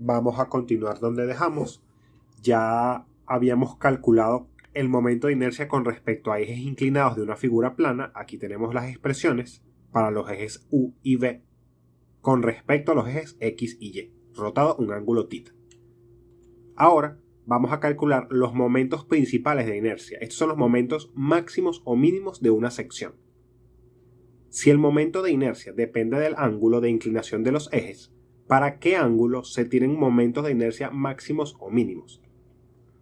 Vamos a continuar donde dejamos. Ya habíamos calculado el momento de inercia con respecto a ejes inclinados de una figura plana. Aquí tenemos las expresiones para los ejes U y V con respecto a los ejes X y Y, rotado un ángulo θ. Ahora vamos a calcular los momentos principales de inercia. Estos son los momentos máximos o mínimos de una sección. Si el momento de inercia depende del ángulo de inclinación de los ejes, ¿para qué ángulo se tienen momentos de inercia máximos o mínimos?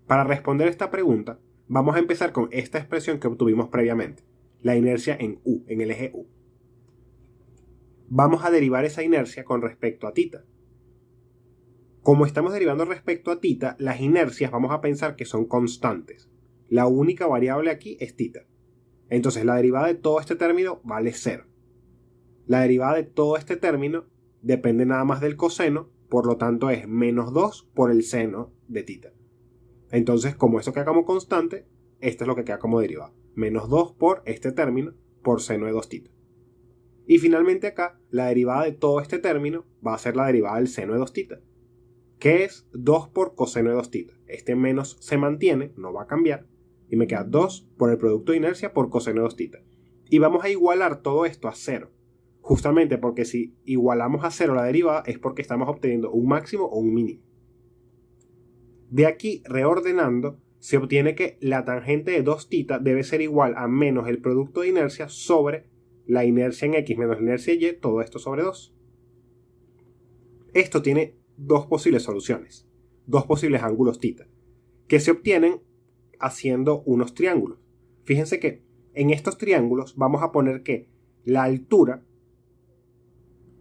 Para responder esta pregunta, vamos a empezar con esta expresión que obtuvimos previamente, la inercia en U, en el eje U. Vamos a derivar esa inercia con respecto a θ. Como estamos derivando respecto a θ, las inercias vamos a pensar que son constantes. La única variable aquí es θ. Entonces la derivada de todo este término vale 0. La derivada de todo este término depende nada más del coseno, por lo tanto es menos 2 por el seno de θ. Entonces, como eso queda como constante, esto es lo que queda como derivada. Menos 2 por este término por seno de 2θ. Y finalmente acá, la derivada de todo este término va a ser la derivada del seno de 2θ, que es 2 por coseno de 2θ. Este menos se mantiene, no va a cambiar, y me queda 2 por el producto de inercia por coseno de 2θ. Y vamos a igualar todo esto a 0. Justamente porque si igualamos a 0 la derivada es porque estamos obteniendo un máximo o un mínimo. De aquí, reordenando, se obtiene que la tangente de 2θ debe ser igual a menos el producto de inercia sobre la inercia en X menos la inercia en Y, todo esto sobre 2. Esto tiene dos posibles soluciones, dos posibles ángulos θ, que se obtienen haciendo unos triángulos. Fíjense que en estos triángulos vamos a poner que la altura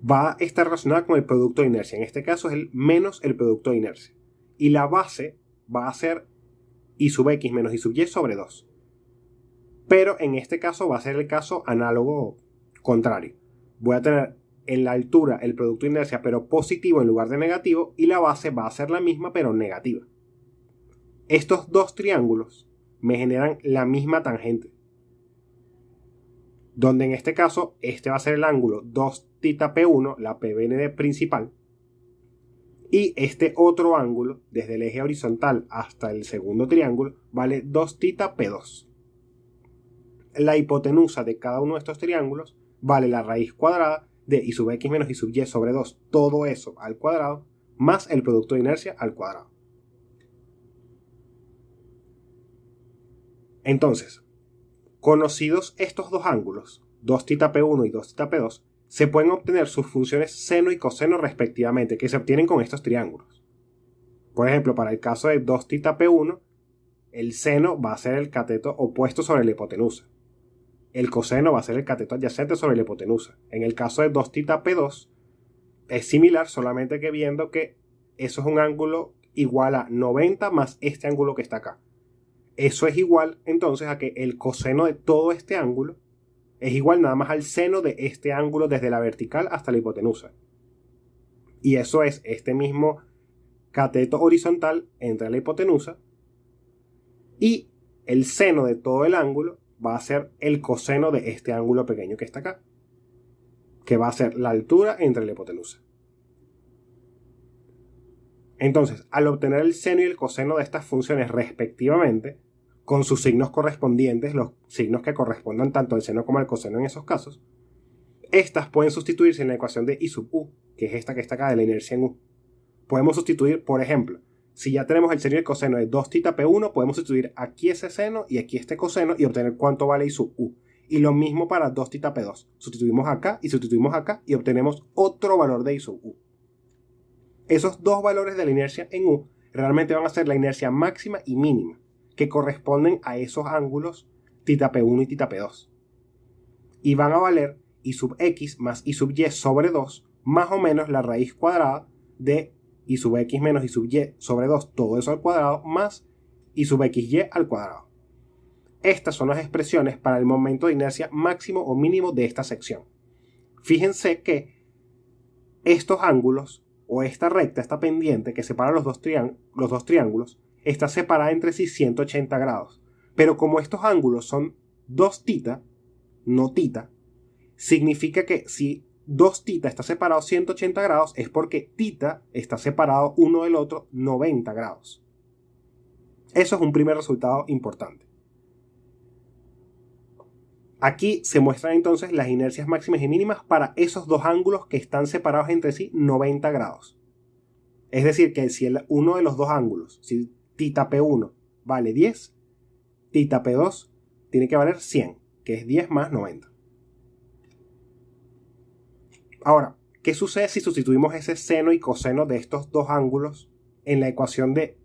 va a estar relacionada con el producto de inercia. En este caso es el menos el producto de inercia. Y la base va a ser I sub X menos I sub Y sobre 2. Pero en este caso va a ser el caso análogo contrario. Voy a tener en la altura el producto de inercia pero positivo en lugar de negativo, y la base va a ser la misma pero negativa. Estos dos triángulos me generan la misma tangente, donde en este caso este va a ser el ángulo 2θp1, la PBN principal, y este otro ángulo desde el eje horizontal hasta el segundo triángulo vale 2θp2. La hipotenusa de cada uno de estos triángulos vale la raíz cuadrada de I sub X menos I sub Y sobre 2, todo eso al cuadrado, más el producto de inercia al cuadrado. Entonces, conocidos estos dos ángulos, 2θp1 y 2θp2, se pueden obtener sus funciones seno y coseno respectivamente, que se obtienen con estos triángulos. Por ejemplo, para el caso de 2θp1, el seno va a ser el cateto opuesto sobre la hipotenusa. El coseno va a ser el cateto adyacente sobre la hipotenusa. En el caso de 2θp2, es similar, solamente que viendo que eso es un ángulo igual a 90 más este ángulo que está acá. Eso es igual entonces a que el coseno de todo este ángulo es igual nada más al seno de este ángulo desde la vertical hasta la hipotenusa. Y eso es este mismo cateto horizontal entre la hipotenusa, y el seno de todo el ángulo va a ser el coseno de este ángulo pequeño que está acá, que va a ser la altura entre la hipotenusa. Entonces, al obtener el seno y el coseno de estas funciones respectivamente, con sus signos correspondientes, los signos que correspondan tanto al seno como al coseno en esos casos, estas pueden sustituirse en la ecuación de I sub U, que es esta que está acá de la inercia en U. Podemos sustituir, por ejemplo, si ya tenemos el seno y el coseno de 2θp1, podemos sustituir aquí ese seno y aquí este coseno y obtener cuánto vale I sub U. Y lo mismo para 2θp2. Sustituimos acá y obtenemos otro valor de I sub U. Esos dos valores de la inercia en U realmente van a ser la inercia máxima y mínima, que corresponden a esos ángulos θp1 y θp2. Y van a valer I sub X más I sub Y sobre 2, más o menos la raíz cuadrada de I sub X menos I sub Y sobre 2, todo eso al cuadrado, más I sub XY al cuadrado. Estas son las expresiones para el momento de inercia máximo o mínimo de esta sección. Fíjense que estos ángulos, o esta recta, esta pendiente que separa los dos triángulos, está separada entre sí 180 grados. Pero como estos ángulos son 2θ, no θ, significa que si 2θ está separado 180 grados, es porque θ está separado uno del otro 90 grados. Eso es un primer resultado importante. Aquí se muestran entonces las inercias máximas y mínimas para esos dos ángulos que están separados entre sí 90 grados. Es decir, que si uno de los dos ángulos, si θp1 vale 10, θp2 tiene que valer 100, que es 10 más 90. Ahora, ¿qué sucede si sustituimos ese seno y coseno de estos dos ángulos en la ecuación de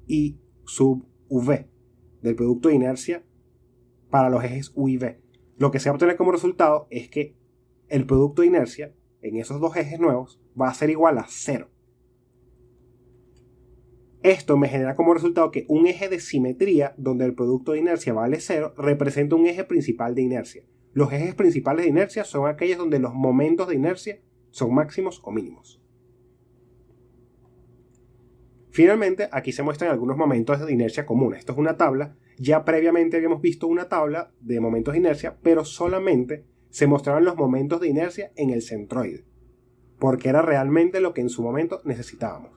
I sub V, del producto de inercia para los ejes U y V? Lo que se va a obtener como resultado es que el producto de inercia en esos dos ejes nuevos va a ser igual a 0. Esto me genera como resultado que un eje de simetría donde el producto de inercia vale 0 representa un eje principal de inercia. Los ejes principales de inercia son aquellos donde los momentos de inercia son máximos o mínimos. Finalmente, aquí se muestran algunos momentos de inercia comunes. Esto es una tabla. Ya previamente habíamos visto una tabla de momentos de inercia, pero solamente se mostraban los momentos de inercia en el centroide, porque era realmente lo que en su momento necesitábamos.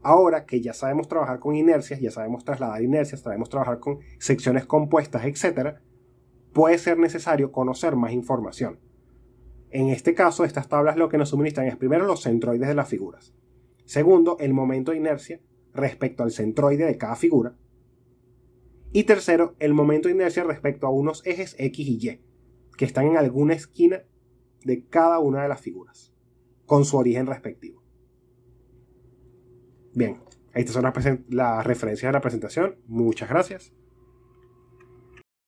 Ahora que ya sabemos trabajar con inercias, ya sabemos trasladar inercias, sabemos trabajar con secciones compuestas, etc., puede ser necesario conocer más información. En este caso, estas tablas lo que nos suministran es primero los centroides de las figuras. Segundo, el momento de inercia respecto al centroide de cada figura. Y tercero, el momento de inercia respecto a unos ejes X y Y, que están en alguna esquina de cada una de las figuras, con su origen respectivo. Bien, estas son las referencias de la presentación. Muchas gracias.